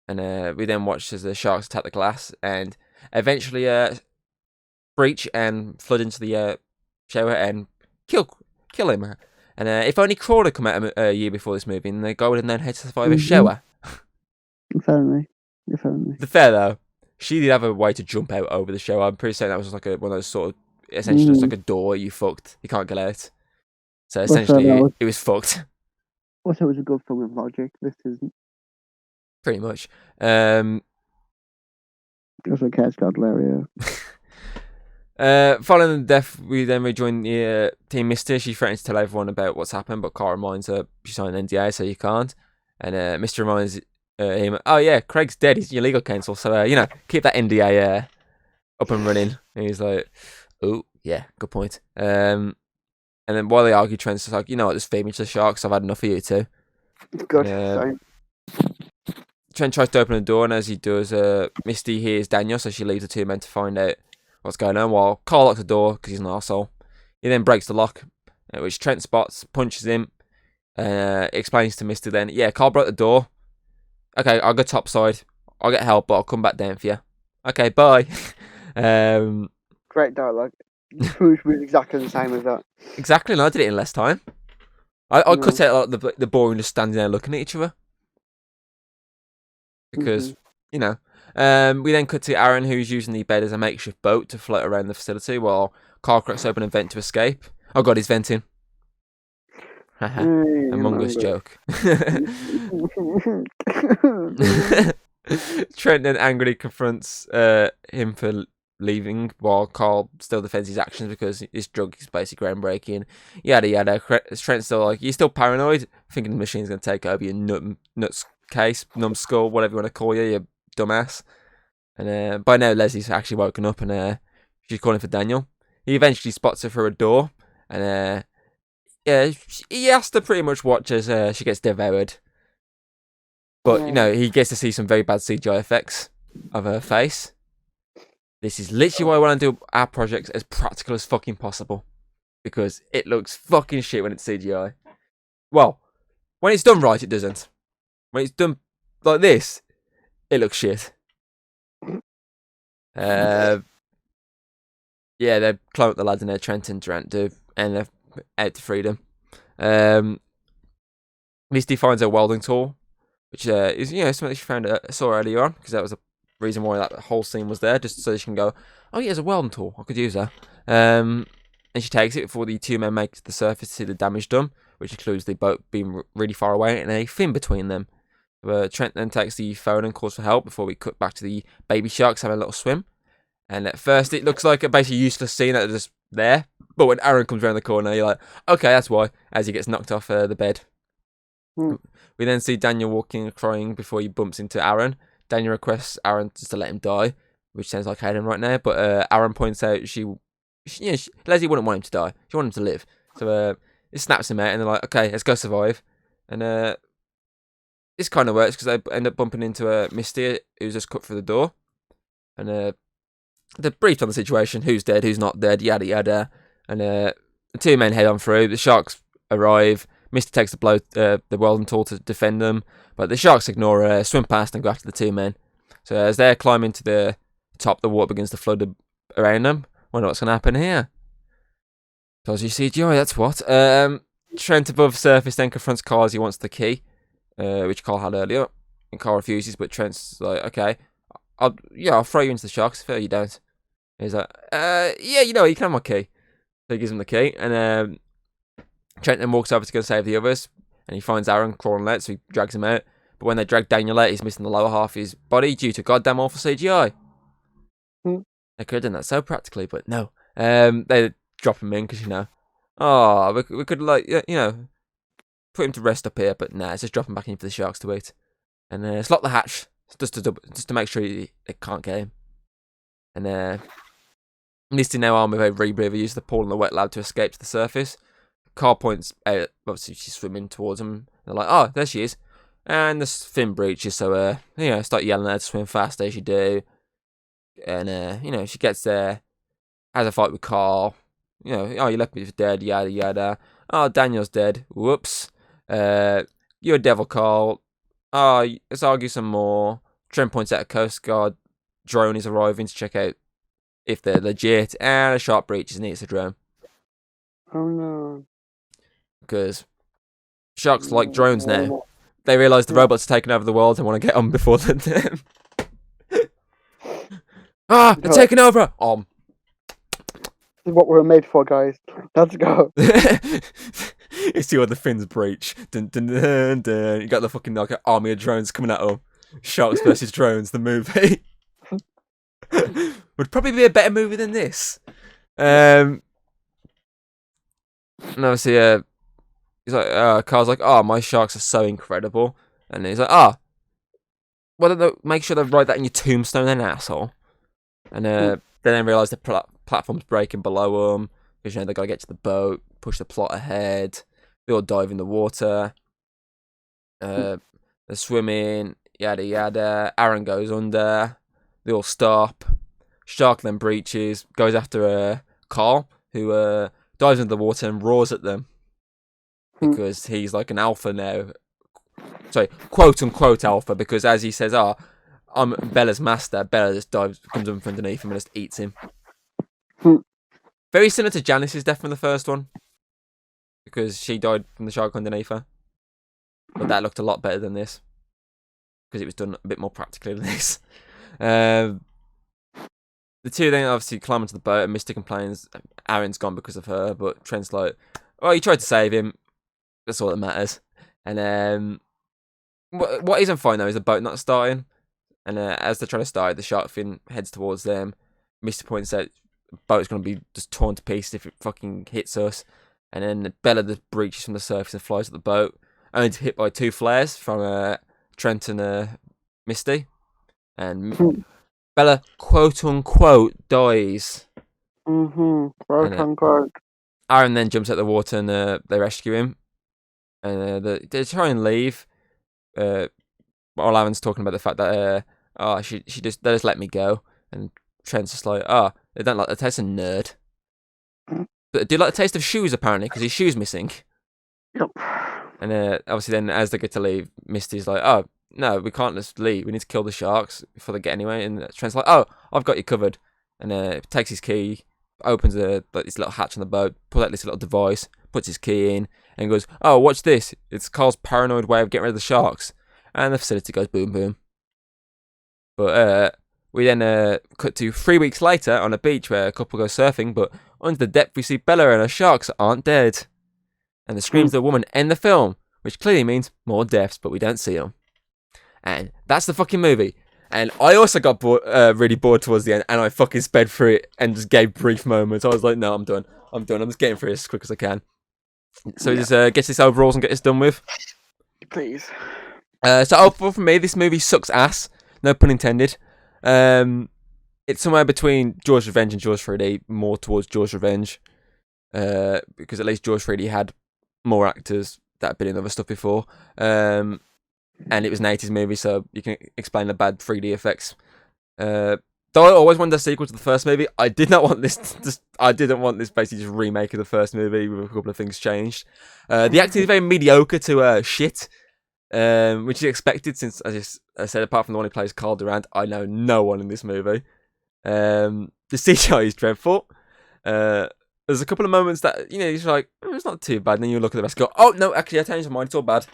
And we then watch as the sharks attack the glass, and eventually breach and flood into the shower and kill him. And if only Crawler come out a year before this movie, and the guy would have known how to survive a shower. If only. The fair though, she did have a way to jump out over the shower. I'm pretty certain that was like one of those sort of, essentially just like a door you fucked. You can't get out. So essentially, it was fucked. Also, it was a good film of logic. This isn't. Pretty much. Also, Cat's got Larry. Following the death, we then rejoin the Team Mister. She threatens to tell everyone about what's happened, but Carl reminds her she signed an NDA, so you can't. And Mister reminds him, "Oh yeah, Craig's dead. He's your legal counsel, so keep that NDA up and running." And he's like, "Oh yeah, good point." And then while they argue, Trent's like, "You know what? Just feed me to the sharks. I've had enough of you two." Good. Trent tries to open the door, and as he does, Misty hears Daniel, so she leaves the two men to find out what's going on, while Carl locks the door because he's an arsehole. He then breaks the lock, which Trent spots, punches him, explains to Misty then, "Yeah, Carl broke the door. Okay, I'll go topside. I'll get help, but I'll come back down for you. Okay, bye." Great dialogue. Bruce was exactly the same as that. Exactly, and I did it in less time. I cut out like the boring just standing there looking at each other. Because, we then cut to Aaron, who's using the bed as a makeshift boat to float around the facility while Carl cracks open a vent to escape. Oh god, he's venting. Among Us joke. Trent then angrily confronts him for leaving, while Carl still defends his actions because his drug is basically groundbreaking. Yada yada. Trent's still like, "You're still paranoid, thinking the machine's going to take over your nuts case, numbskull, whatever you want to call you dumbass." And by now Leslie's actually woken up, and she's calling for Daniel. He eventually spots her through a door, and he has to pretty much watch as she gets devoured. But he gets to see some very bad CGI effects of her face. This is literally why I want to do our projects as practical as fucking possible, because it looks fucking shit when it's CGI. Well, when it's done right, it doesn't. When it's done like this, it looks shit. They climb up the ladder near Trent and Durant do, and they're out to freedom. Misty finds a welding tool, which is something she saw earlier on, because that was the reason why that whole scene was there, just so she can go, "Oh yeah, there's a welding tool. I could use that." And she takes it before the two men make it to the surface to see the damage done, which includes the boat being really far away and a fin between them. Trent then takes the phone and calls for help before we cut back to the baby sharks having a little swim. And at first it looks like a basically useless scene that are just there, but when Aaron comes around the corner, you're like, okay, that's why, as he gets knocked off the bed. We then see Daniel walking and crying before he bumps into Aaron. Daniel requests Aaron just to let him die, which sounds like Hayden right now, but Aaron points out Leslie wouldn't want him to die. She wanted him to live. So it snaps him out, and they're like, okay, let's go survive. And this kind of works because they end up bumping into Misty, who's just cut through the door. And they're briefed on the situation, who's dead, who's not dead, yada yada. And the two men head on through. The sharks arrive. Misty takes the welding tool to defend them, but the sharks ignore her, swim past and go after the two men. So as they're climbing to the top, the water begins to flood around them. Wonder what's going to happen here. Tells you CGI, that's what. Trent above surface then confronts Carl as he wants the key, which Carl had earlier. And Carl refuses, but Trent's like, okay, I'll throw you into the sharks if you don't. And he's like, yeah, you can have my key. So he gives him the key, and Trent then walks over to go save the others, and he finds Aaron crawling out, so he drags him out. But when they drag Daniel out, he's missing the lower half of his body due to goddamn awful CGI. They could have done that so practically, but no. They drop him in because oh, we could like put him to rest up here, but nah, just drop him back in for the sharks to eat, and slot the hatch just to make sure they can't get him, and Misty now armed with a rebreather uses the pool in the wet lab to escape to the surface. Carl points out, obviously she's swimming towards him. They're like, oh, there she is. And the fin breaches, so, start yelling at her to swim faster as you do. And, she gets there, has a fight with Carl. Oh, you left me for dead, yada, yada. Oh, Daniel's dead. Whoops. You're a devil, Carl. Oh, let's argue some more. Trent points out a Coast Guard drone is arriving to check out if they're legit, and a shark breaches and eats the drone. Oh no. Because sharks like drones now. They realise the robots are taking over the world and want to get on before them. They're taking over! This is what we're made for, guys. Let's go. You see what the fins breach. Dun, dun, dun, dun. You got the fucking army of drones coming at them. Sharks versus drones, the movie. Would probably be a better movie than this. And obviously, he's like, Carl's like, oh, my sharks are so incredible. And he's like, well, then make sure they write that in your tombstone, then, asshole. And then they realise the platform's breaking below them. Because, they got to get to the boat, push the plot ahead. They all dive in the water. They're swimming, yada, yada. Aaron goes under. They all stop. Shark then breaches, goes after Carl, who dives into the water and roars at them. Because he's like an alpha now. Sorry, quote unquote alpha, because as he says, I'm Bella's master. Bella just comes up from underneath him and just eats him. Very similar to Janice's death from the first one. Because she died from the shark underneath her. But that looked a lot better than this. Because it was done a bit more practically than this. The two then obviously climb into the boat and Misty complains Aaron's gone because of her, but Trent's like, oh, you tried to save him. That's all that matters. And what isn't fine though is the boat not starting. And as they're trying to start, the shark fin heads towards them. Misty points out the boat's going to be just torn to pieces if it fucking hits us. And then Bella just breaches from the surface and flies at the boat, only to hit by two flares from Trent and Misty. And Bella, quote unquote, dies. Quote unquote. Aaron then jumps out the water and they rescue him. And they try and leave. While Aaron's talking about the fact that they just let me go. And Trent's just like, they don't like the taste of nerd. But do you like the taste of shoes apparently? Because his shoes missing. Yep. And obviously then as they get to leave, Misty's like, no, we can't just leave. We need to kill the sharks before they get anyway. And Trent's like, I've got you covered. And takes his key, opens this little hatch on the boat, pulls out this little device, puts his key in, and goes, oh, watch this. It's Carl's paranoid way of getting rid of the sharks. And the facility goes boom, boom. But we then cut to 3 weeks later on a beach where a couple go surfing, but under the depth we see Bella and her sharks aren't dead. And the screams of the woman end the film, which clearly means more deaths, but we don't see them. And that's the fucking movie. And I also got really bored towards the end, and I fucking sped through it and just gave brief moments. I was like, no, I'm done. I'm just getting through it as quick as I can. So just get this overalls and get this done with. Please. So overall for me, this movie sucks ass. No pun intended. It's somewhere between Jaws Revenge and Jaws 3D, more towards Jaws Revenge. Because at least Jaws 3D had more actors that had been in other stuff before. And it was an 80s movie, so you can explain the bad 3D effects. Though I always wanted a sequel to the first movie, I did not want this. I didn't want this basically just remake of the first movie with a couple of things changed. The acting is very mediocre to shit, which is expected since, as I said, apart from the one who plays Carl Durant, I know no one in this movie. The CGI is dreadful. There's a couple of moments that you're like, it's not too bad. And then you look at the rest and go, oh no, actually I changed my mind. It's all bad.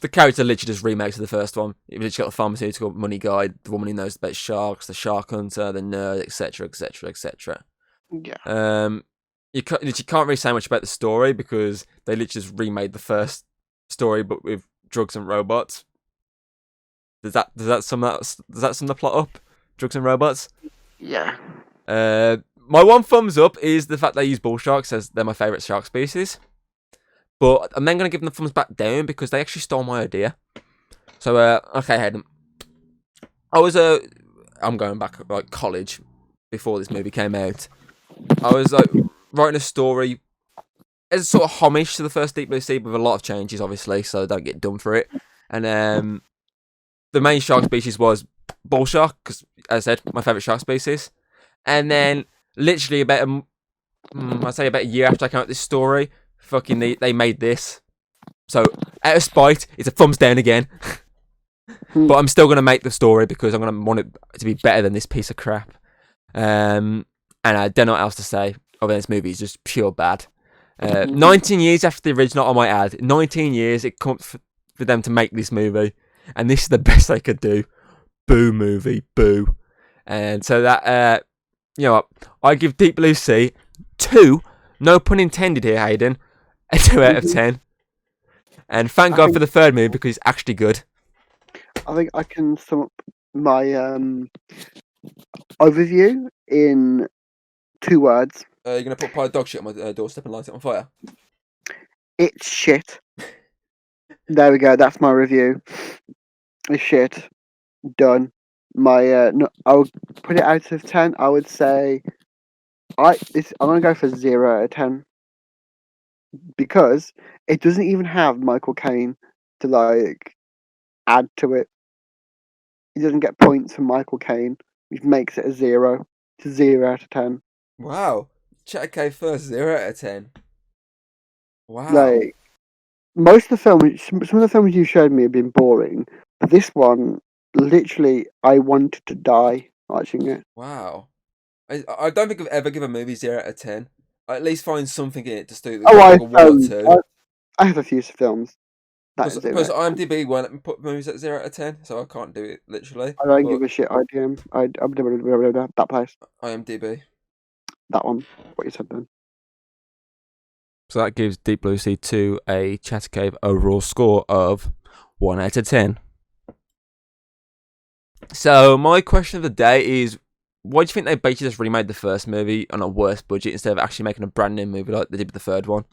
The character literally just remakes of the first one. You've literally got the pharmaceutical money guy, the woman who knows about sharks, the shark hunter, the nerd, etc., etc., etc. Yeah. You can't really say much about the story because they literally just remade the first story, but with drugs and robots. Does that sum the plot up? Drugs and Robots. Yeah. My one thumbs up is the fact they use bull sharks as they're my favourite shark species. But I'm then going to give them the thumbs back down because they actually stole my idea. So, okay, Hayden. I'm going back like college before this movie came out. I was like writing a story as sort of homage to the first Deep Blue Sea with a lot of changes, obviously, so don't get done for it. And the main shark species was bull shark, because, as I said, my favourite shark species. And then, literally I'd say about a year after I came out with this story, they made this. So, out of spite, it's a thumbs down again. But I'm still going to make the story because I'm going to want it to be better than this piece of crap. And I don't know what else to say other than this movie is just pure bad. 19 years after the original, I might add. 19 years it comes for them to make this movie. And this is the best they could do. Boo movie, boo. And so that, you know what, I give Deep Blue Sea 2, no pun intended here, Hayden, a 2 out of 10. And thank God for the third movie because it's actually good. I think I can sum up my overview in 2 words. You're going to put pile of dog shit on my doorstep and light it on fire? It's shit. There we go. That's my review. It's shit. Done. My I would put it out of 10. I would say I'm gonna go for 0 out of 10 because it doesn't even have Michael Caine to like add to it. He doesn't get points from Michael Caine, which makes it a 0 to 0 out of 10. Wow. Chat K first, 0 out of 10. Wow. Like most of the films, some of the films you showed me have been boring. But this one, literally, I wanted to die watching it. Wow. I don't think I've ever given a movie 0 out of 10. I at least find something in it to do like a 1 or 2. I have a few films. Plus IMDb won't let me put movies at 0 out of 10, so I can't do it literally. I don't give a shit. I'm that place. IMDb. That one. What you said then. So that gives Deep Blue Sea 2 a Chatter Cave overall score of 1 out of 10. So my question of the day is, why do you think they basically just remade the first movie on a worse budget instead of actually making a brand new movie like they did with the third one?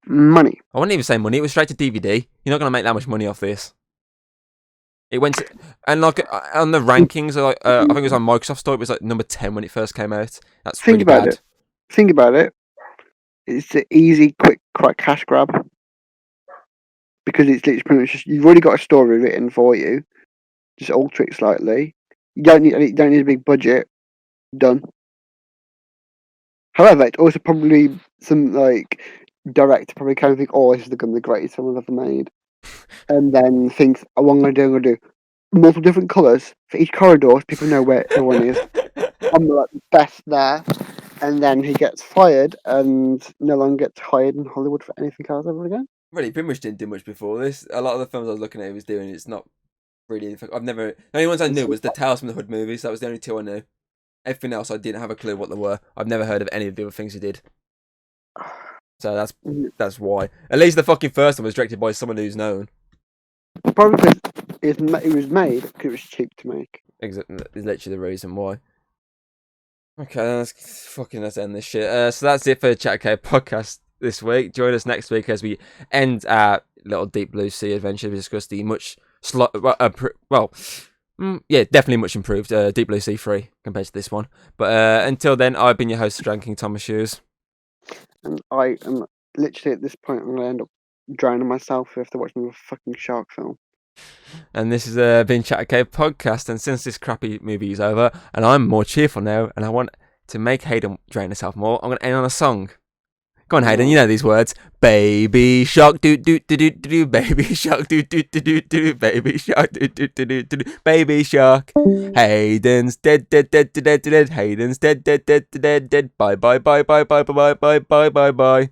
Money. I wouldn't even say money. It was straight to DVD. You're not going to make that much money off this. It went to, and like on the rankings, like I think it was on Microsoft Store. It was like number 10 when it first came out. That's really bad. Think about it. It's an easy, quick cash grab because it's literally pretty much just, you've already got a story written for you. Just alter it slightly. You don't need a big budget. Done. However, it's also probably some like director probably kind of think, oh, this is going to be the greatest film I've ever made, and then thinks, oh, what I'm going to do multiple different colours for each corridor so people know where everyone is. I'm like the best there, and then he gets fired and no longer gets hired in Hollywood for anything else ever again. Well, he pretty much didn't do much before this. A lot of the films I was looking at he was doing, it's not really anything. The only ones I knew was the Tales from the Hood movies. That was the only 2 I knew. Everything else I didn't have a clue what they were. I've never heard of any of the other things he did. So that's why. At least the fucking first one was directed by someone who's known. Probably because it was made because it was cheap to make. Exactly, is literally the reason why. Okay, let's end this shit. So that's it for the Chat K podcast this week. Join us next week as we end our little Deep Blue Sea adventure. We discuss the definitely much improved Deep Blue Sea 3 compared to this one. But until then, I've been your host, Dranking Thomas Shoes. And I am literally at this point, I'm going to end up drowning myself after watching a fucking shark film. And this has been Chat K podcast. And since this crappy movie is over, and I'm more cheerful now, and I want to make Hayden drown herself more, I'm going to end on a song. Go on, Hayden, you know these words. Baby shark, do do do do do. Baby shark, do do do do do. Baby shark, do do do do do. Baby shark. Hayden's dead, dead, dead, dead, dead, dead. Hayden's dead, dead, dead, dead, dead. Bye, bye, bye, bye, bye, bye, bye, bye, bye, bye.